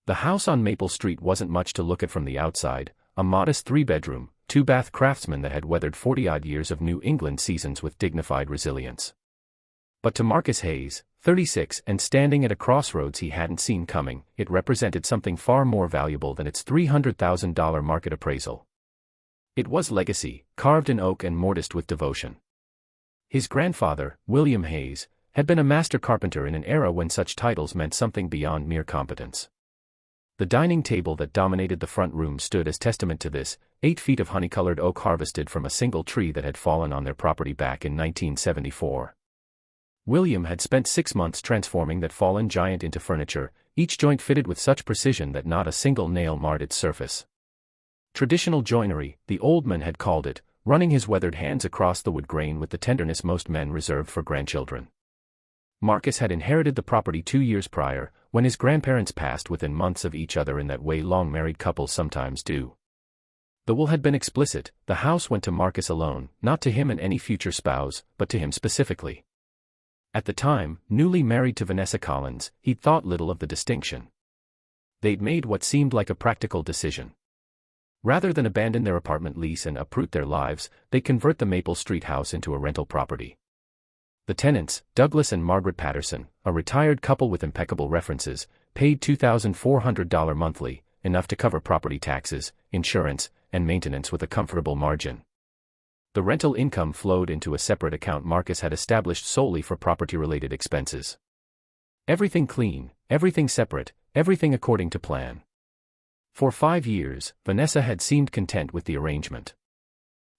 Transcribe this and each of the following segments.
The house on Maple Street wasn't much to look at from the outside, a modest 3-bedroom, 2-bath craftsman that had weathered 40-odd years of New England seasons with dignified resilience. But to Marcus Hayes, 36 and standing at a crossroads he hadn't seen coming, it represented something far more valuable than its $300,000 market appraisal. It was legacy, carved in oak and mortised with devotion. His grandfather, William Hayes, had been a master carpenter in an era when such titles meant something beyond mere competence. The dining table that dominated the front room stood as testament to this, 8 feet of honey-colored oak harvested from a single tree that had fallen on their property back in 1974. William had spent 6 months transforming that fallen giant into furniture, each joint fitted with such precision that not a single nail marred its surface. Traditional joinery, the old man had called it, running his weathered hands across the wood grain with the tenderness most men reserve for grandchildren. Marcus had inherited the property 2 years prior, when his grandparents passed within months of each other in that way long married couples sometimes do. The will had been explicit, the house went to Marcus alone, not to him and any future spouse, but to him specifically. At the time, newly married to Vanessa Collins, he'd thought little of the distinction. They'd made what seemed like a practical decision. Rather than abandon their apartment lease and uproot their lives, they'd convert the Maple Street house into a rental property. The tenants, Douglas and Margaret Patterson, a retired couple with impeccable references, paid $2,400 monthly, enough to cover property taxes, insurance, and maintenance with a comfortable margin. The rental income flowed into a separate account Marcus had established solely for property-related expenses. Everything clean, everything separate, everything according to plan. For 5 years, Vanessa had seemed content with the arrangement.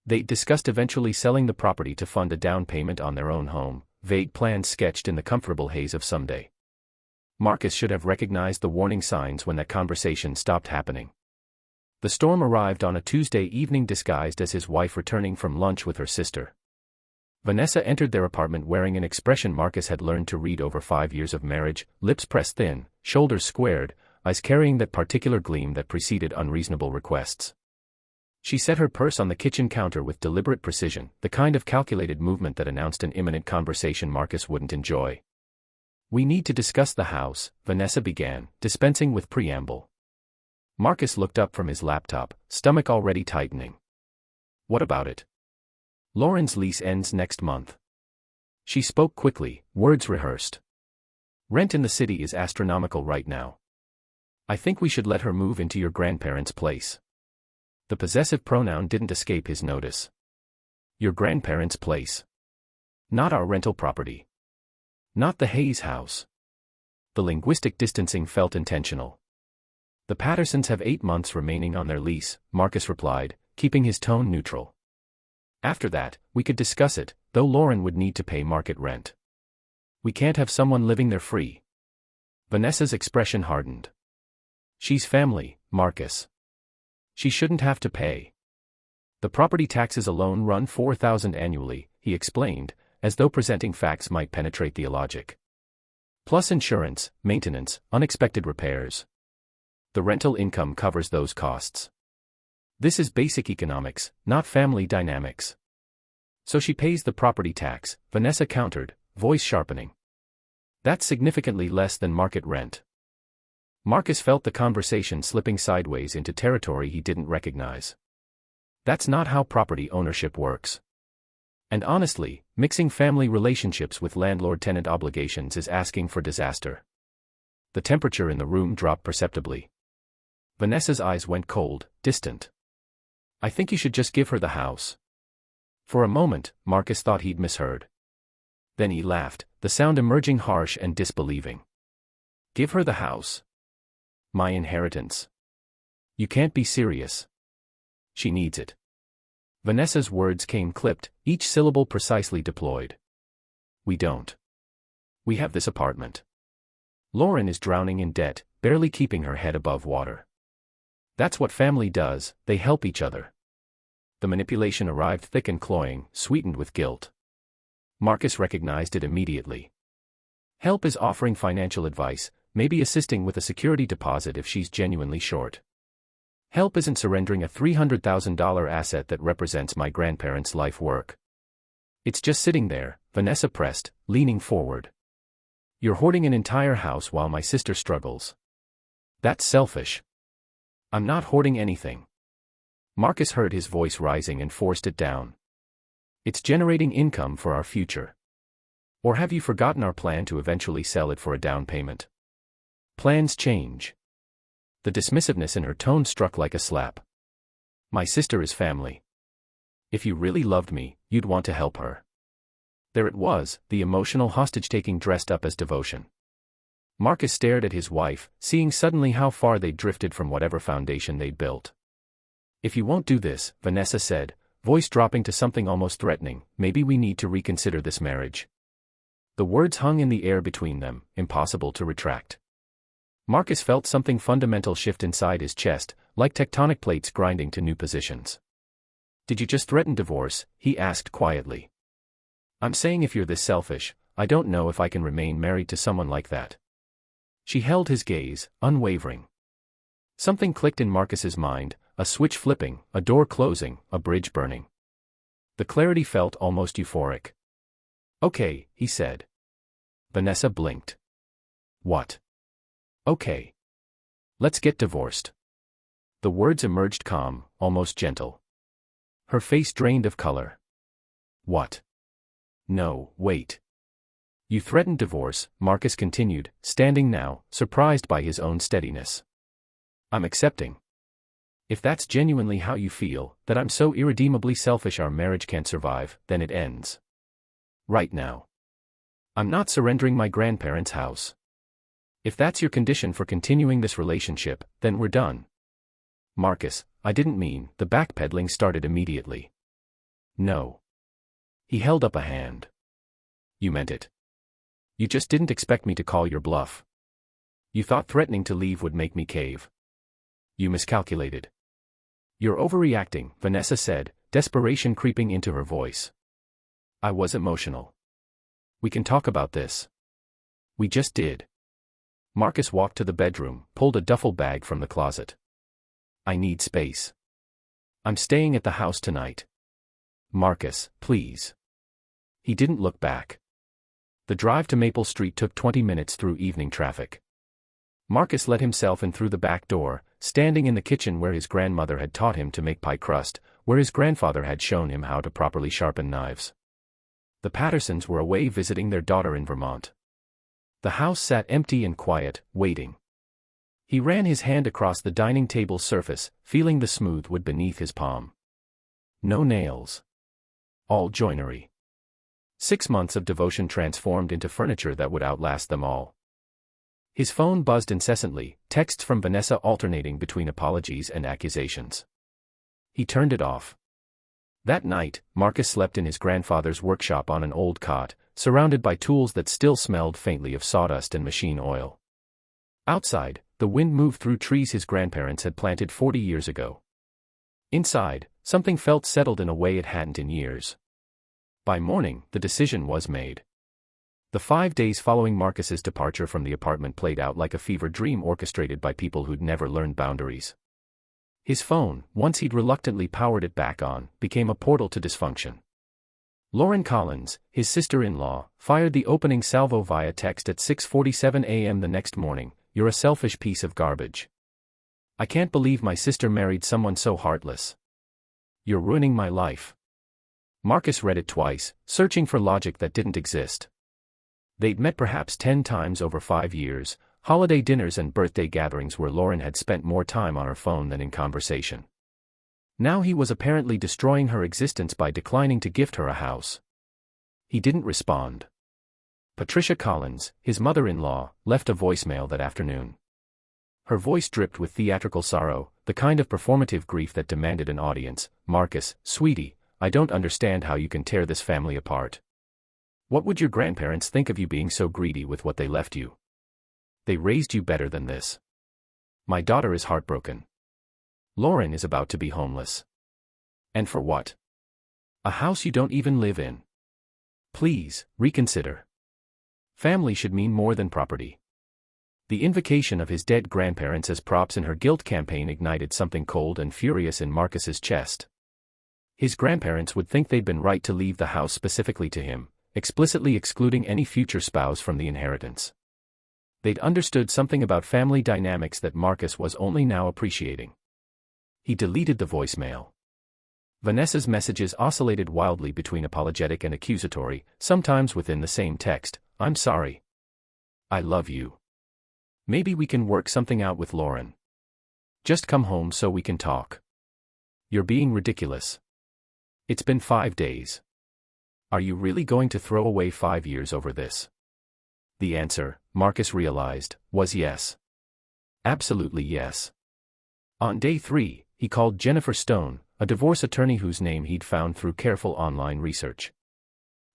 They'd discussed eventually selling the property to fund a down payment on their own home, vague plans sketched in the comfortable haze of someday. Marcus should have recognized the warning signs when that conversation stopped happening. The storm arrived on a Tuesday evening disguised as his wife returning from lunch with her sister. Vanessa entered their apartment wearing an expression Marcus had learned to read over 5 years of marriage, lips pressed thin, shoulders squared, eyes carrying that particular gleam that preceded unreasonable requests. She set her purse on the kitchen counter with deliberate precision, the kind of calculated movement that announced an imminent conversation Marcus wouldn't enjoy. "We need to discuss the house," Vanessa began, dispensing with preamble. Marcus looked up from his laptop, stomach already tightening. "What about it?" "Lauren's lease ends next month." She spoke quickly, words rehearsed. "Rent in the city is astronomical right now. I think we should let her move into your grandparents' place." The possessive pronoun didn't escape his notice. "Your grandparents' place. Not our rental property. Not the Hayes house." The linguistic distancing felt intentional. "The Pattersons have 8 months remaining on their lease," Marcus replied, keeping his tone neutral. "After that, we could discuss it, though Lauren would need to pay market rent. We can't have someone living there free." Vanessa's expression hardened. "She's family, Marcus. She shouldn't have to pay. The property taxes alone run $4,000 annually," he explained, as though presenting facts might penetrate the logic. "Plus insurance, maintenance, unexpected repairs. The rental income covers those costs. This is basic economics, not family dynamics." "So she pays the property tax," Vanessa countered, voice sharpening. "That's significantly less than market rent." Marcus felt the conversation slipping sideways into territory he didn't recognize. That's not how property ownership works. And honestly, mixing family relationships with landlord-tenant obligations is asking for disaster. The temperature in the room dropped perceptibly. Vanessa's eyes went cold, distant. "I think you should just give her the house." For a moment, Marcus thought he'd misheard. Then he laughed, the sound emerging harsh and disbelieving. "Give her the house? My inheritance? You can't be serious. She needs it." Vanessa's words came clipped, each syllable precisely deployed. "We don't. We have this apartment. Lauren is drowning in debt, barely keeping her head above water. That's what family does, they help each other." The manipulation arrived thick and cloying, sweetened with guilt. Marcus recognized it immediately. Help is offering financial advice, maybe assisting with a security deposit if she's genuinely short. Help isn't surrendering a $300,000 asset that represents my grandparents' life work. It's just sitting there, Vanessa pressed, leaning forward. "You're hoarding an entire house while my sister struggles. That's selfish. I'm not hoarding anything. Marcus heard his voice rising and forced it down. It's generating income for our future. Or have you forgotten our plan to eventually sell it for a down payment? Plans change. The dismissiveness in her tone struck like a slap. My sister is family. If you really loved me, you'd want to help her. There it was, the emotional hostage-taking dressed up as devotion. Marcus stared at his wife, seeing suddenly how far they'd drifted from whatever foundation they'd built. If you won't do this, Vanessa said, voice dropping to something almost threatening, maybe we need to reconsider this marriage. The words hung in the air between them, impossible to retract. Marcus felt something fundamental shift inside his chest, like tectonic plates grinding to new positions. Did you just threaten divorce? He asked quietly. I'm saying if you're this selfish, I don't know if I can remain married to someone like that. She held his gaze, unwavering. Something clicked in Marcus's mind, a switch flipping, a door closing, a bridge burning. The clarity felt almost euphoric. Okay, he said. Vanessa blinked. What? Okay. Let's get divorced. The words emerged calm, almost gentle. Her face drained of color. What? No, wait. You threatened divorce, Marcus continued, standing now, surprised by his own steadiness. I'm accepting. If that's genuinely how you feel, that I'm so irredeemably selfish our marriage can't survive, then it ends. Right now. I'm not surrendering my grandparents' house. If that's your condition for continuing this relationship, then we're done. Marcus, I didn't mean, the backpedaling started immediately. No. He held up a hand. You meant it. You just didn't expect me to call your bluff. You thought threatening to leave would make me cave. You miscalculated. You're overreacting, Vanessa said, desperation creeping into her voice. I was emotional. We can talk about this. We just did. Marcus walked to the bedroom, pulled a duffel bag from the closet. I need space. I'm staying at the house tonight. Marcus, please. He didn't look back. The drive to Maple Street took 20 minutes through evening traffic. Marcus let himself in through the back door, standing in the kitchen where his grandmother had taught him to make pie crust, where his grandfather had shown him how to properly sharpen knives. The Pattersons were away visiting their daughter in Vermont. The house sat empty and quiet, waiting. He ran his hand across the dining table's surface, feeling the smooth wood beneath his palm. No nails. All joinery. 6 months of devotion transformed into furniture that would outlast them all. His phone buzzed incessantly, texts from Vanessa alternating between apologies and accusations. He turned it off. That night, Marcus slept in his grandfather's workshop on an old cot, surrounded by tools that still smelled faintly of sawdust and machine oil. Outside, the wind moved through trees his grandparents had planted 40 years ago. Inside, something felt settled in a way it hadn't in years. By morning, the decision was made. The 5 days following Marcus's departure from the apartment played out like a fever dream orchestrated by people who'd never learned boundaries. His phone, once he'd reluctantly powered it back on, became a portal to dysfunction. Lauren Collins, his sister-in-law, fired the opening salvo via text at 6:47 a.m. the next morning. You're a selfish piece of garbage. I can't believe my sister married someone so heartless. You're ruining my life. Marcus read it twice, searching for logic that didn't exist. They'd met perhaps 10 times over 5 years, holiday dinners and birthday gatherings where Lauren had spent more time on her phone than in conversation. Now he was apparently destroying her existence by declining to gift her a house. He didn't respond. Patricia Collins, his mother-in-law, left a voicemail that afternoon. Her voice dripped with theatrical sorrow, the kind of performative grief that demanded an audience. Marcus, sweetie, I don't understand how you can tear this family apart. What would your grandparents think of you being so greedy with what they left you? They raised you better than this. My daughter is heartbroken. Lauren is about to be homeless. And for what? A house you don't even live in. Please, reconsider. Family should mean more than property. The invocation of his dead grandparents as props in her guilt campaign ignited something cold and furious in Marcus's chest. His grandparents would think they'd been right to leave the house specifically to him, explicitly excluding any future spouse from the inheritance. They'd understood something about family dynamics that Marcus was only now appreciating. He deleted the voicemail. Vanessa's messages oscillated wildly between apologetic and accusatory, sometimes within the same text. I'm sorry. I love you. Maybe we can work something out with Lauren. Just come home so we can talk. You're being ridiculous. It's been 5 days. Are you really going to throw away 5 years over this? The answer, Marcus realized, was yes. Absolutely yes. On day 3, he called Jennifer Stone, a divorce attorney whose name he'd found through careful online research.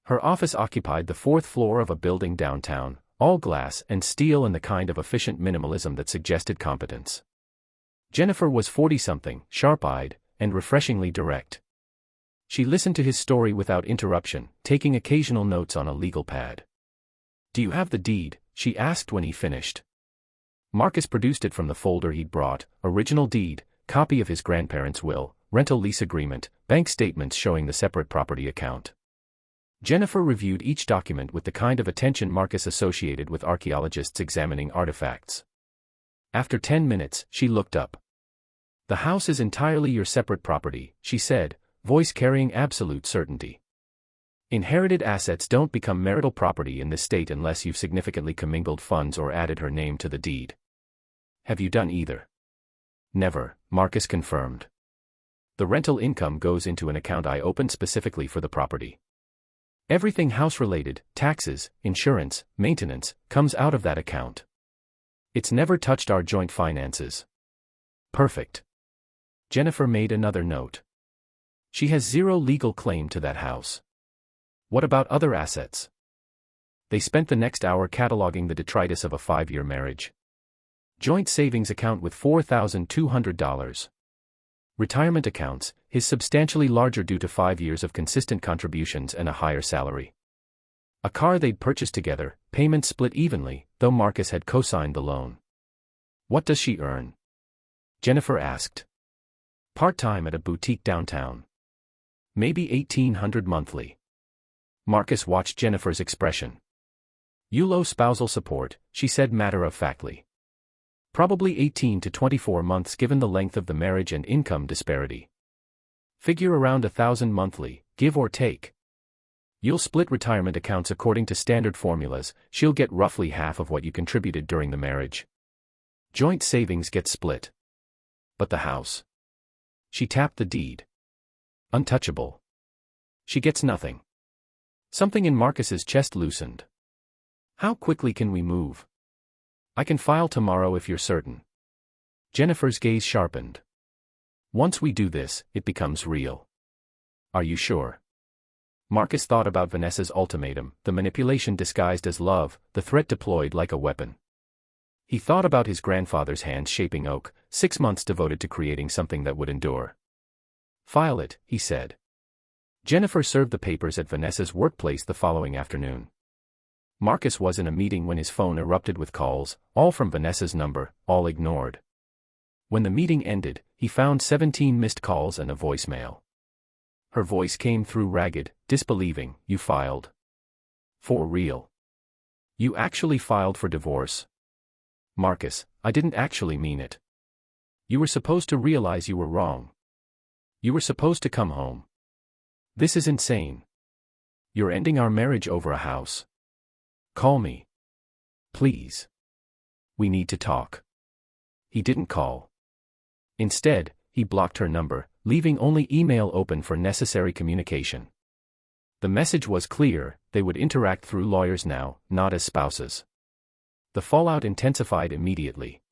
Her office occupied the 4th floor of a building downtown, all glass and steel and the kind of efficient minimalism that suggested competence. Jennifer was 40-something, sharp-eyed, and refreshingly direct. She listened to his story without interruption, taking occasional notes on a legal pad. Do you have the deed? She asked when he finished. Marcus produced it from the folder he'd brought: original deed, copy of his grandparents' will, rental lease agreement, bank statements showing the separate property account. Jennifer reviewed each document with the kind of attention Marcus associated with archaeologists examining artifacts. After 10 minutes, she looked up. The house is entirely your separate property, she said, voice carrying absolute certainty. Inherited assets don't become marital property in this state unless you've significantly commingled funds or added her name to the deed. Have you done either? Never, Marcus confirmed. The rental income goes into an account I opened specifically for the property. Everything house-related, taxes, insurance, maintenance, comes out of that account. It's never touched our joint finances. Perfect. Jennifer made another note. She has zero legal claim to that house. What about other assets? They spent the next hour cataloging the detritus of a 5-year marriage. Joint savings account with $4,200. Retirement accounts, his substantially larger due to 5 years of consistent contributions and a higher salary. A car they'd purchased together, payments split evenly, though Marcus had co-signed the loan. What does she earn? Jennifer asked. Part-time at a boutique downtown. Maybe $1,800 monthly. Marcus watched Jennifer's expression. ULO spousal support, she said matter-of-factly. Probably 18 to 24 months given the length of the marriage and income disparity. Figure around $1,000 monthly, give or take. You'll split retirement accounts according to standard formulas, she'll get roughly half of what you contributed during the marriage. Joint savings get split. But the house? She tapped the deed. Untouchable. She gets nothing. Something in Marcus's chest loosened. How quickly can we move? I can file tomorrow if you're certain. Jennifer's gaze sharpened. Once we do this, it becomes real. Are you sure? Marcus thought about Vanessa's ultimatum, the manipulation disguised as love, the threat deployed like a weapon. He thought about his grandfather's hands shaping oak, 6 months devoted to creating something that would endure. File it, he said. Jennifer served the papers at Vanessa's workplace the following afternoon. Marcus was in a meeting when his phone erupted with calls, all from Vanessa's number, all ignored. When the meeting ended, he found 17 missed calls and a voicemail. Her voice came through ragged, disbelieving. You filed? For real? You actually filed for divorce? Marcus, I didn't actually mean it. You were supposed to realize you were wrong. You were supposed to come home. This is insane. You're ending our marriage over a house. Call me. Please. We need to talk. He didn't call. Instead, he blocked her number, leaving only email open for necessary communication. The message was clear: they would interact through lawyers now, not as spouses. The fallout intensified immediately.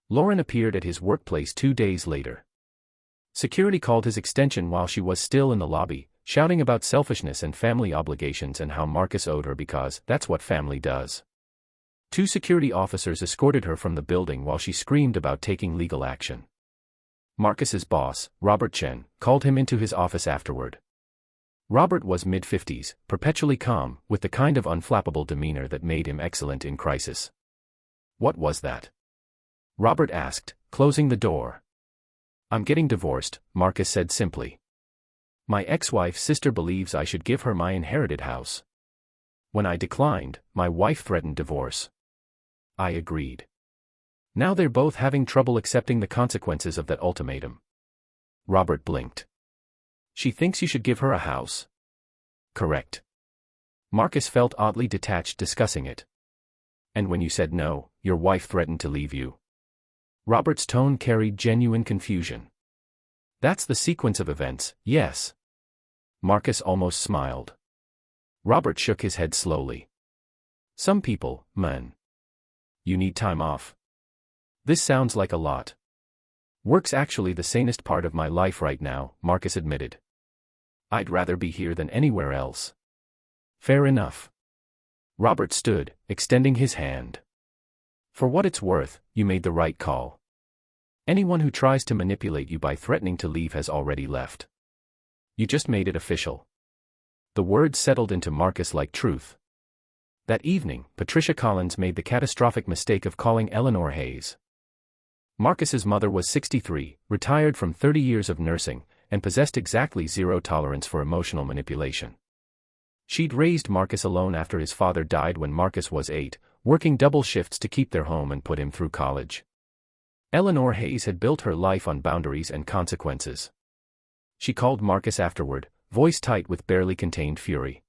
Lauren appeared at his workplace 2 days later. Security called his extension while she was still in the lobby, shouting about selfishness and family obligations and how Marcus owed her because that's what family does. 2 security officers escorted her from the building while she screamed about taking legal action. Marcus's boss, Robert Chen, called him into his office afterward. Robert was mid-50s, perpetually calm, with the kind of unflappable demeanor that made him excellent in crisis. What was that? Robert asked, closing the door. I'm getting divorced, Marcus said simply. My ex-wife's sister believes I should give her my inherited house. When I declined, my wife threatened divorce. I agreed. Now they're both having trouble accepting the consequences of that ultimatum. Robert blinked. She thinks you should give her a house. Correct. Marcus felt oddly detached discussing it. And when you said no, your wife threatened to leave you. Robert's tone carried genuine confusion. That's the sequence of events, yes. Marcus almost smiled. Robert shook his head slowly. Some people, man. You need time off. This sounds like a lot. Work's actually the sanest part of my life right now, Marcus admitted. I'd rather be here than anywhere else. Fair enough. Robert stood, extending his hand. For what it's worth, you made the right call. Anyone who tries to manipulate you by threatening to leave has already left. You just made it official. The words settled into Marcus like truth. That evening, Patricia Collins made the catastrophic mistake of calling Eleanor Hayes. Marcus's mother was 63, retired from 30 years of nursing, and possessed exactly zero tolerance for emotional manipulation. She'd raised Marcus alone after his father died when Marcus was 8, working double shifts to keep their home and put him through college. Eleanor Hayes had built her life on boundaries and consequences. She called Marcus afterward, voice tight with barely contained fury.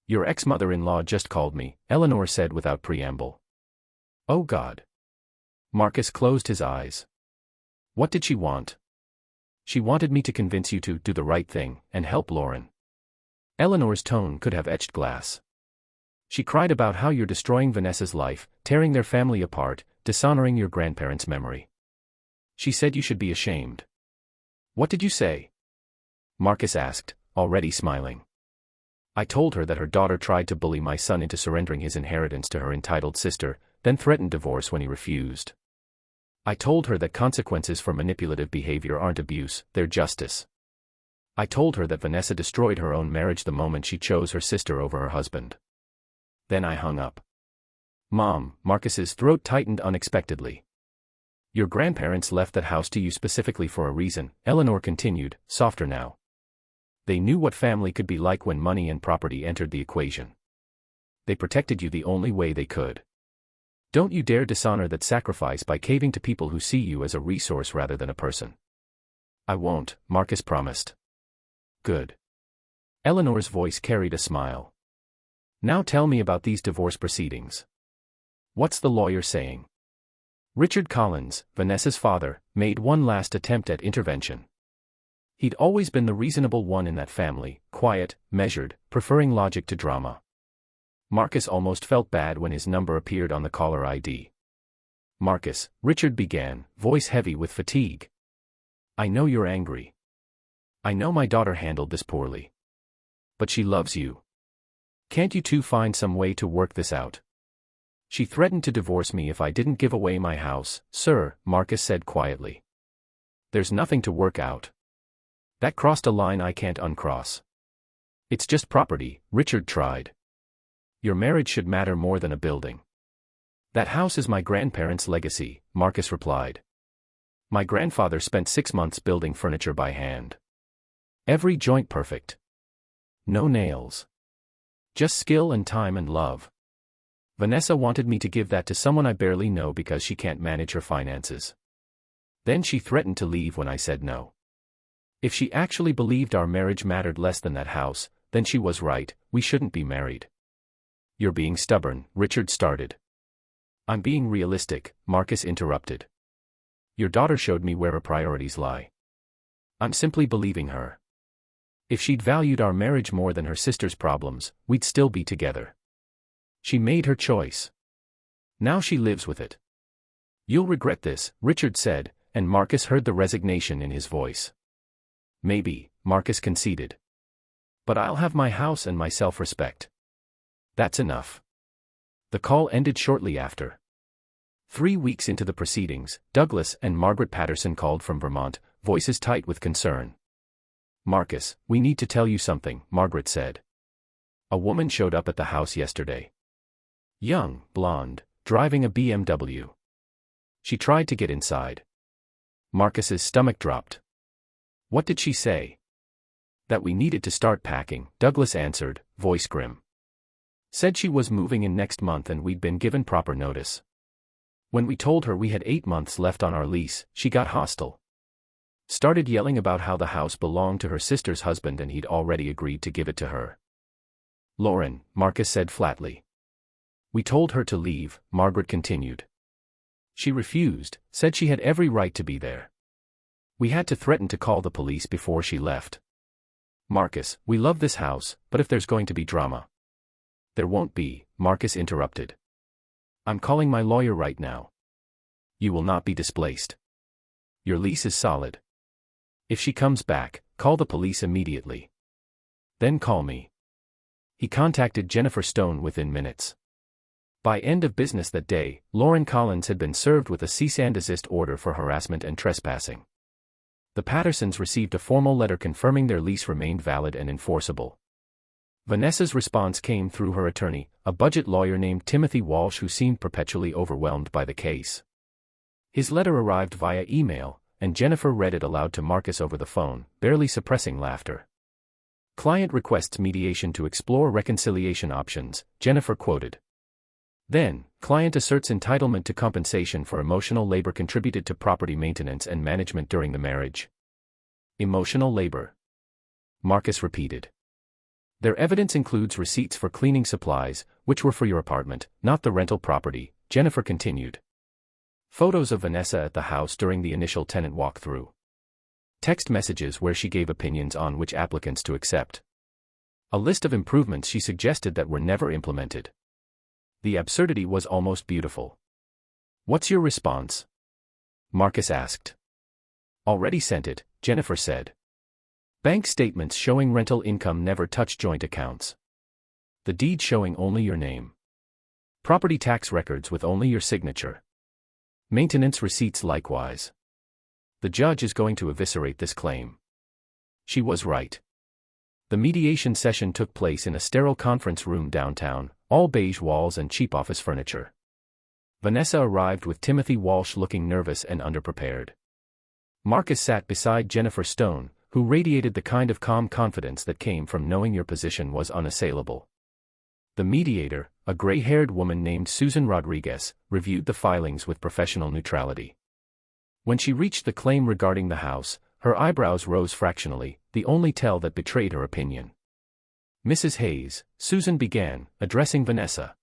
Your ex-mother-in-law just called me, Eleanor said without preamble. Oh God. Marcus closed his eyes. What did she want? She wanted me to convince you to do the right thing and help Lauren. Eleanor's tone could have etched glass. She cried about how you're destroying Vanessa's life, tearing their family apart, dishonoring your grandparents' memory. She said you should be ashamed. What did you say? Marcus asked, already smiling. I told her that her daughter tried to bully my son into surrendering his inheritance to her entitled sister, then threatened divorce when he refused. I told her that consequences for manipulative behavior aren't abuse, they're justice. I told her that Vanessa destroyed her own marriage the moment she chose her sister over her husband. Then I hung up. Mom, Marcus's throat tightened unexpectedly. Your grandparents left that house to you specifically for a reason, Eleanor continued, softer now. They knew what family could be like when money and property entered the equation. They protected you the only way they could. Don't you dare dishonor that sacrifice by caving to people who see you as a resource rather than a person. I won't, Marcus promised. Good. Eleanor's voice carried a smile. Now tell me about these divorce proceedings. What's the lawyer saying? Richard Collins, Vanessa's father, made one last attempt at intervention. He'd always been the reasonable one in that family, quiet, measured, preferring logic to drama. Marcus almost felt bad when his number appeared on the caller ID. Marcus, Richard began, voice heavy with fatigue. I know you're angry. I know my daughter handled this poorly. But she loves you. Can't you two find some way to work this out? She threatened to divorce me if I didn't give away my house, sir, Marcus said quietly. There's nothing to work out. That crossed a line I can't uncross. It's just property, Richard tried. Your marriage should matter more than a building. That house is my grandparents' legacy, Marcus replied. My grandfather spent 6 months building furniture by hand. Every joint perfect. No nails. Just skill and time and love. Vanessa wanted me to give that to someone I barely know because she can't manage her finances. Then she threatened to leave when I said no. If she actually believed our marriage mattered less than that house, then she was right, we shouldn't be married. You're being stubborn, Richard started. I'm being realistic, Marcus interrupted. Your daughter showed me where her priorities lie. I'm simply believing her. If she'd valued our marriage more than her sister's problems, we'd still be together. She made her choice. Now she lives with it. You'll regret this, Richard said, and Marcus heard the resignation in his voice. Maybe, Marcus conceded. But I'll have my house and my self-respect. That's enough. The call ended shortly after. 3 weeks into the proceedings, Douglas and Margaret Patterson called from Vermont, voices tight with concern. Marcus, we need to tell you something, Margaret said. A woman showed up at the house yesterday. Young, blonde, driving a BMW. She tried to get inside. Marcus's stomach dropped. What did she say? That we needed to start packing, Douglas answered, voice grim. Said she was moving in next month and we'd been given proper notice. When we told her we had 8 months left on our lease, she got hostile. Started yelling about how the house belonged to her sister's husband and he'd already agreed to give it to her. Lauren, Marcus said flatly. We told her to leave, Margaret continued. She refused, said she had every right to be there. We had to threaten to call the police before she left. Marcus, we love this house, but if there's going to be drama. There won't be, Marcus interrupted. I'm calling my lawyer right now. You will not be displaced. Your lease is solid. If she comes back, call the police immediately. Then call me. He contacted Jennifer Stone within minutes. By end of business that day, Lauren Collins had been served with a cease and desist order for harassment and trespassing. The Pattersons received a formal letter confirming their lease remained valid and enforceable. Vanessa's response came through her attorney, a budget lawyer named Timothy Walsh, who seemed perpetually overwhelmed by the case. His letter arrived via email, and Jennifer read it aloud to Marcus over the phone, barely suppressing laughter. Client requests mediation to explore reconciliation options, Jennifer quoted. Then, client asserts entitlement to compensation for emotional labor contributed to property maintenance and management during the marriage. Emotional labor. Marcus repeated. Their evidence includes receipts for cleaning supplies, which were for your apartment, not the rental property, Jennifer continued. Photos of Vanessa at the house during the initial tenant walkthrough. Text messages where she gave opinions on which applicants to accept. A list of improvements she suggested that were never implemented. The absurdity was almost beautiful. What's your response? Marcus asked. Already sent it, Jennifer said. Bank statements showing rental income never touch joint accounts. The deed showing only your name. Property tax records with only your signature. Maintenance receipts likewise. The judge is going to eviscerate this claim. She was right. The mediation session took place in a sterile conference room downtown, all beige walls and cheap office furniture. Vanessa arrived with Timothy Walsh looking nervous and underprepared. Marcus sat beside Jennifer Stone, who radiated the kind of calm confidence that came from knowing your position was unassailable. The mediator, a gray-haired woman named Susan Rodriguez, reviewed the filings with professional neutrality. When she reached the claim regarding the house, her eyebrows rose fractionally, the only tell that betrayed her opinion. Mrs. Hayes, Susan began, addressing Vanessa.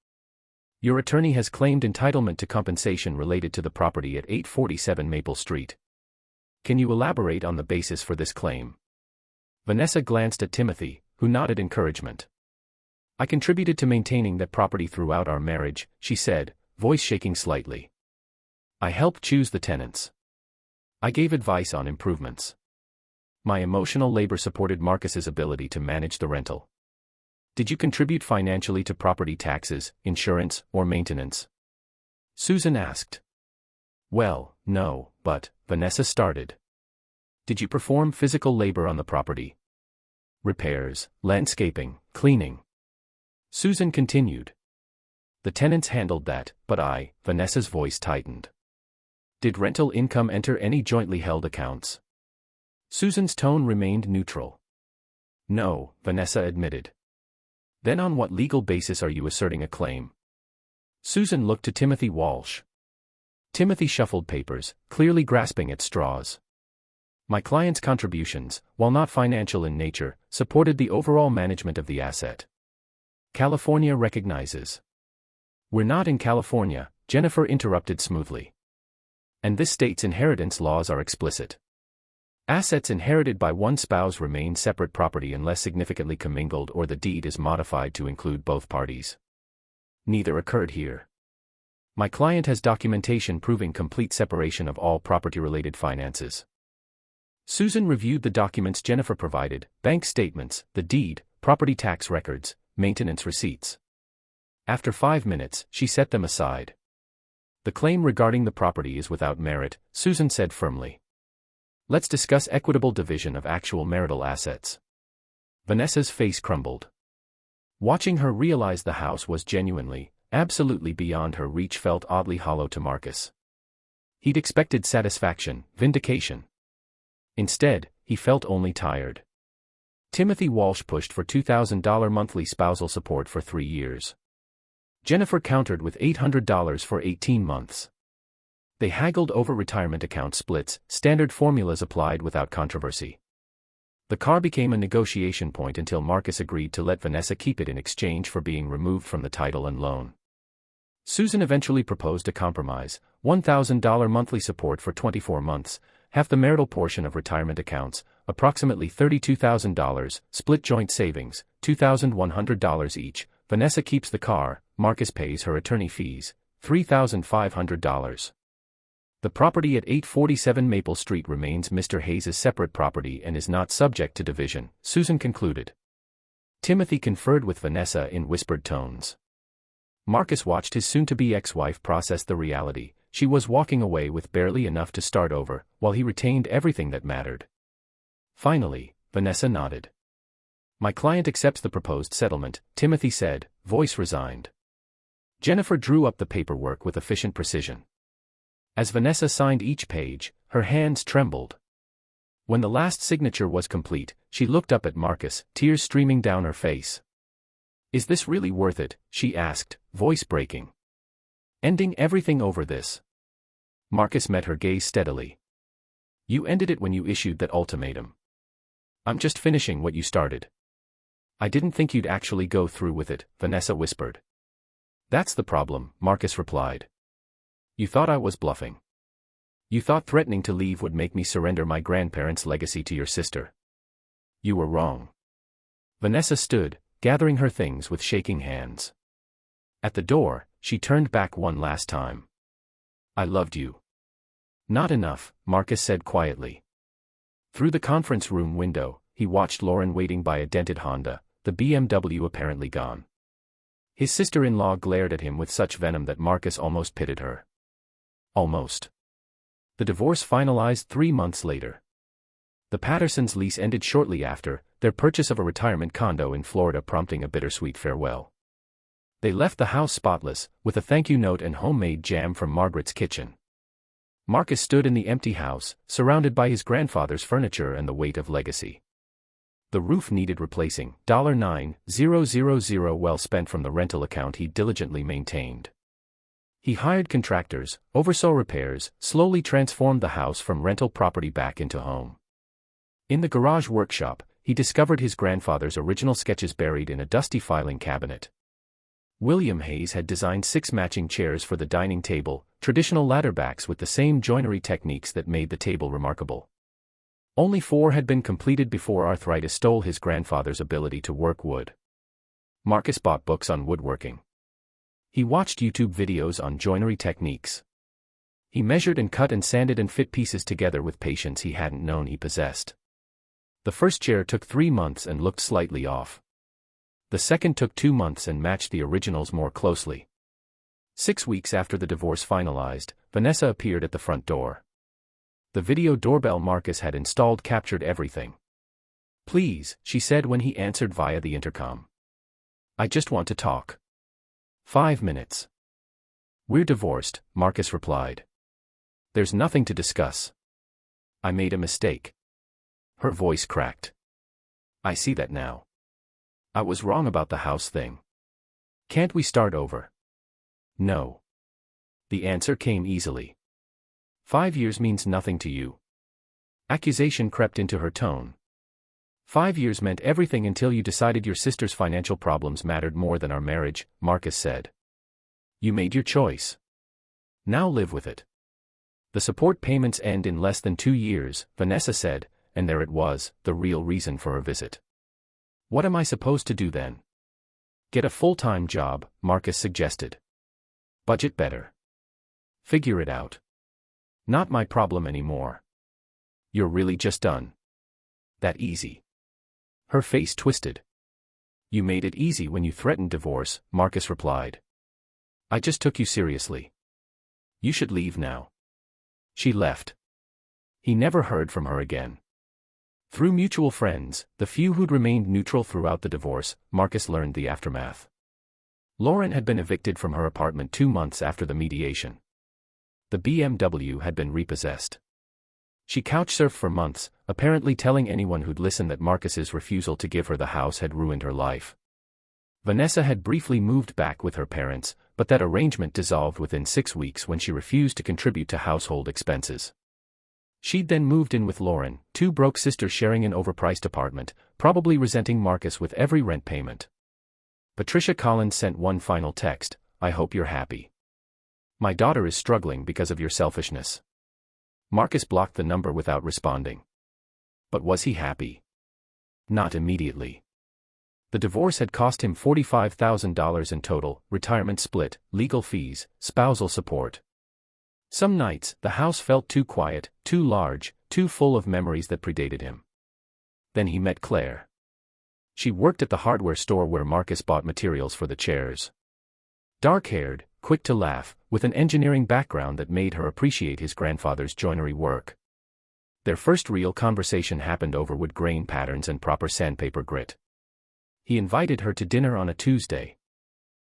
Your attorney has claimed entitlement to compensation related to the property at 847 Maple Street. Can you elaborate on the basis for this claim? Vanessa glanced at Timothy, who nodded encouragement. I contributed to maintaining that property throughout our marriage, she said, voice shaking slightly. I helped choose the tenants. I gave advice on improvements. My emotional labor supported Marcus's ability to manage the rental. Did you contribute financially to property taxes, insurance, or maintenance? Susan asked. Well, no, but, Vanessa started. Did you perform physical labor on the property? Repairs, landscaping, cleaning. Susan continued. The tenants handled that, but Vanessa's voice tightened. Did rental income enter any jointly held accounts? Susan's tone remained neutral. No, Vanessa admitted. Then on what legal basis are you asserting a claim? Susan looked to Timothy Walsh. Timothy shuffled papers, clearly grasping at straws. My client's contributions, while not financial in nature, supported the overall management of the asset. California recognizes. We're not in California, Jennifer interrupted smoothly. And this state's inheritance laws are explicit. Assets inherited by one spouse remain separate property unless significantly commingled or the deed is modified to include both parties. Neither occurred here. My client has documentation proving complete separation of all property-related finances. Susan reviewed the documents Jennifer provided, bank statements, the deed, property tax records, maintenance receipts. After 5 minutes, she set them aside. The claim regarding the property is without merit, Susan said firmly. Let's discuss equitable division of actual marital assets. Vanessa's face crumbled. Watching her realize the house was genuinely, absolutely beyond her reach felt oddly hollow to Marcus. He'd expected satisfaction, vindication. Instead, he felt only tired. Timothy Walsh pushed for $2,000 monthly spousal support for 3 years. Jennifer countered with $800 for 18 months. They haggled over retirement account splits, standard formulas applied without controversy. The car became a negotiation point until Marcus agreed to let Vanessa keep it in exchange for being removed from the title and loan. Susan eventually proposed a compromise: $1,000 monthly support for 24 months, half the marital portion of retirement accounts, approximately $32,000, split joint savings, $2,100 each. Vanessa keeps the car, Marcus pays her attorney fees, $3,500. The property at 847 Maple Street remains Mr. Hayes' separate property and is not subject to division, Susan concluded. Timothy conferred with Vanessa in whispered tones. Marcus watched his soon-to-be ex-wife process the reality. She was walking away with barely enough to start over, while he retained everything that mattered. Finally, Vanessa nodded. "My client accepts the proposed settlement," Timothy said, voice resigned. Jennifer drew up the paperwork with efficient precision. As Vanessa signed each page, her hands trembled. When the last signature was complete, she looked up at Marcus, tears streaming down her face. "Is this really worth it?" she asked, voice breaking. "Ending everything over this?" Marcus met her gaze steadily. "You ended it when you issued that ultimatum. I'm just finishing what you started." "I didn't think you'd actually go through with it," Vanessa whispered. "That's the problem," Marcus replied. "You thought I was bluffing. You thought threatening to leave would make me surrender my grandparents' legacy to your sister. You were wrong." Vanessa stood, gathering her things with shaking hands. At the door, she turned back one last time. "I loved you." "Not enough," Marcus said quietly. Through the conference room window, he watched Lauren waiting by a dented Honda, the BMW apparently gone. His sister-in-law glared at him with such venom that Marcus almost pitied her. Almost. The divorce finalized 3 months later. The Pattersons' lease ended shortly after, their purchase of a retirement condo in Florida prompting a bittersweet farewell. They left the house spotless, with a thank-you note and homemade jam from Margaret's kitchen. Marcus stood in the empty house, surrounded by his grandfather's furniture and the weight of legacy. The roof needed replacing, $9,000 well spent from the rental account he diligently maintained. He hired contractors, oversaw repairs, slowly transformed the house from rental property back into home. In the garage workshop, he discovered his grandfather's original sketches buried in a dusty filing cabinet. William Hayes had designed 6 matching chairs for the dining table, traditional ladderbacks with the same joinery techniques that made the table remarkable. Only 4 had been completed before arthritis stole his grandfather's ability to work wood. Marcus bought books on woodworking. He watched YouTube videos on joinery techniques. He measured and cut and sanded and fit pieces together with patience he hadn't known he possessed. The first chair took 3 months and looked slightly off. The second took 2 months and matched the originals more closely. 6 weeks after the divorce finalized, Vanessa appeared at the front door. The video doorbell Marcus had installed captured everything. "Please," she said when he answered via the intercom. "I just want to talk." 5 minutes. "We're divorced," Marcus replied. "There's nothing to discuss." "I made a mistake." Her voice cracked. "I see that now. I was wrong about the house thing. Can't we start over?" "No." The answer came easily. 5 years means nothing to you." Accusation crept into her tone. 5 years meant everything until you decided your sister's financial problems mattered more than our marriage," Marcus said. "You made your choice. Now live with it." "The support payments end in less than 2 years," Vanessa said, and there it was, the real reason for her visit. "What am I supposed to do then?" "Get a full-time job," Marcus suggested. "Budget better. Figure it out. Not my problem anymore. You're really just done. That easy." Her face twisted. "You made it easy when you threatened divorce," Marcus replied. "I just took you seriously. You should leave now." She left. He never heard from her again. Through mutual friends, the few who'd remained neutral throughout the divorce, Marcus learned the aftermath. Lauren had been evicted from her apartment 2 months after the mediation. The BMW had been repossessed. She couch-surfed for months, apparently telling anyone who'd listen that Marcus's refusal to give her the house had ruined her life. Vanessa had briefly moved back with her parents, but that arrangement dissolved within 6 weeks when she refused to contribute to household expenses. She'd then moved in with Lauren, two broke sisters sharing an overpriced apartment, probably resenting Marcus with every rent payment. Patricia Collins sent one final text, "I hope you're happy. My daughter is struggling because of your selfishness." Marcus blocked the number without responding. But was he happy? Not immediately. The divorce had cost him $45,000 in total, retirement split, legal fees, spousal support. Some nights, the house felt too quiet, too large, too full of memories that predated him. Then he met Claire. She worked at the hardware store where Marcus bought materials for the chairs. Dark-haired, quick to laugh, with an engineering background that made her appreciate his grandfather's joinery work. Their first real conversation happened over wood grain patterns and proper sandpaper grit. He invited her to dinner on a Tuesday.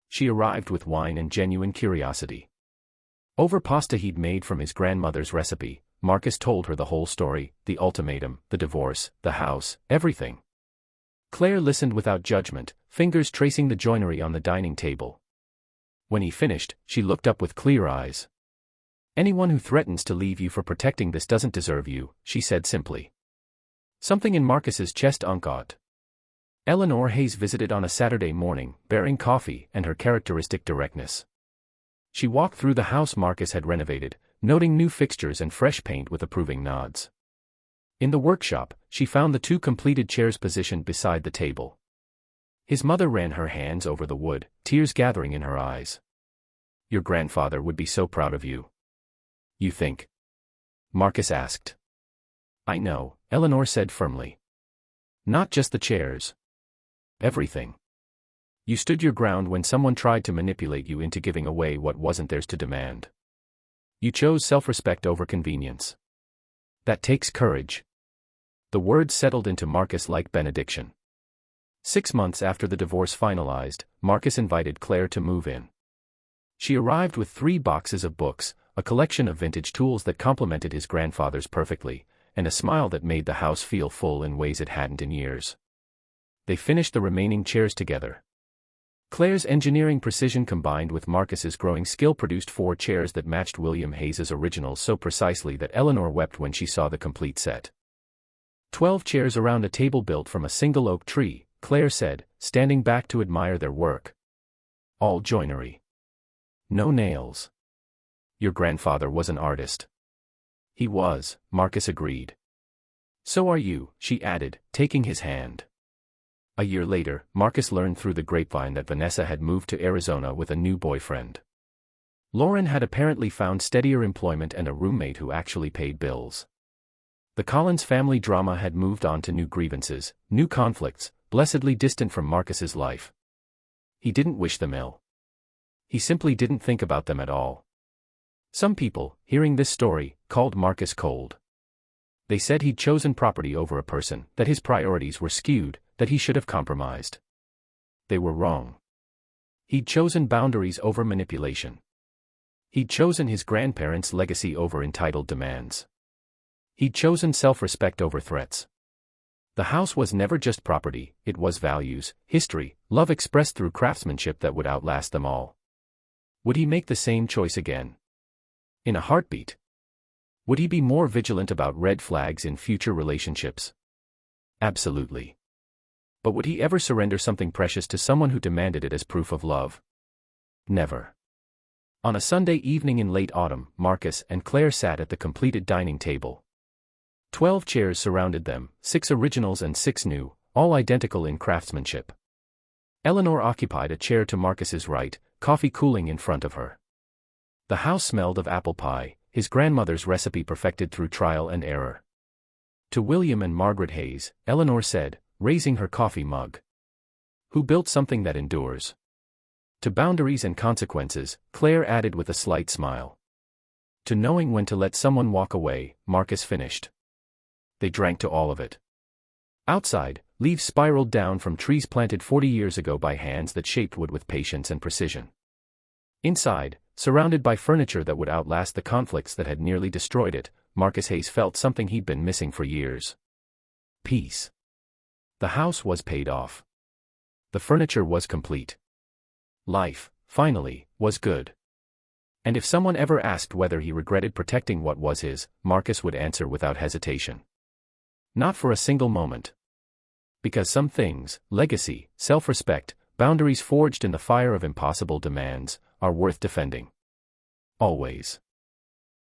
She arrived with wine and genuine curiosity. Over pasta he'd made from his grandmother's recipe, Marcus told her the whole story, the ultimatum, the divorce, the house, everything. Claire listened without judgment, fingers tracing the joinery on the dining table. When he finished, she looked up with clear eyes. "Anyone who threatens to leave you for protecting this doesn't deserve you," she said simply. Something in Marcus's chest uncaught. Eleanor Hayes visited on a Saturday morning, bearing coffee and her characteristic directness. She walked through the house Marcus had renovated, noting new fixtures and fresh paint with approving nods. In the workshop, she found the two completed chairs positioned beside the table. His mother ran her hands over the wood, tears gathering in her eyes. "Your grandfather would be so proud of you." "You think?" Marcus asked. "I know," Eleanor said firmly. "Not just the chairs. Everything. You stood your ground when someone tried to manipulate you into giving away what wasn't theirs to demand. You chose self-respect over convenience. That takes courage." The words settled into Marcus like benediction. 6 months after the divorce finalized, Marcus invited Claire to move in. She arrived with 3 boxes of books, a collection of vintage tools that complemented his grandfather's perfectly, and a smile that made the house feel full in ways it hadn't in years. They finished the remaining chairs together. Claire's engineering precision combined with Marcus's growing skill produced 4 chairs that matched William Hayes's originals so precisely that Eleanor wept when she saw the complete set. 12 chairs around a table built from a single oak tree, Claire said, standing back to admire their work. All joinery. No nails. Your grandfather was an artist. He was, Marcus agreed. So are you, she added, taking his hand. A year later, Marcus learned through the grapevine that Vanessa had moved to Arizona with a new boyfriend. Lauren had apparently found steadier employment and a roommate who actually paid bills. The Collins family drama had moved on to new grievances, new conflicts, blessedly distant from Marcus's life. He didn't wish them ill. He simply didn't think about them at all. Some people, hearing this story, called Marcus cold. They said he'd chosen property over a person, that his priorities were skewed, that he should have compromised. They were wrong. He'd chosen boundaries over manipulation. He'd chosen his grandparents' legacy over entitled demands. He'd chosen self-respect over threats. The house was never just property, it was values, history, love expressed through craftsmanship that would outlast them all. Would he make the same choice again? In a heartbeat? Would he be more vigilant about red flags in future relationships? Absolutely. But would he ever surrender something precious to someone who demanded it as proof of love? Never. On a Sunday evening in late autumn, Marcus and Claire sat at the completed dining table. 12 chairs surrounded them, 6 originals and 6 new, all identical in craftsmanship. Eleanor occupied a chair to Marcus's right, coffee cooling in front of her. The house smelled of apple pie, his grandmother's recipe perfected through trial and error. To William and Margaret Hayes, Eleanor said, raising her coffee mug. Who built something that endures? To boundaries and consequences, Claire added with a slight smile. To knowing when to let someone walk away, Marcus finished. They drank to all of it. Outside, leaves spiraled down from trees planted 40 years ago by hands that shaped wood with patience and precision. Inside, surrounded by furniture that would outlast the conflicts that had nearly destroyed it, Marcus Hayes felt something he'd been missing for years. Peace. The house was paid off. The furniture was complete. Life, finally, was good. And if someone ever asked whether he regretted protecting what was his, Marcus would answer without hesitation. Not for a single moment. Because some things, legacy, self-respect, boundaries forged in the fire of impossible demands, are worth defending. Always.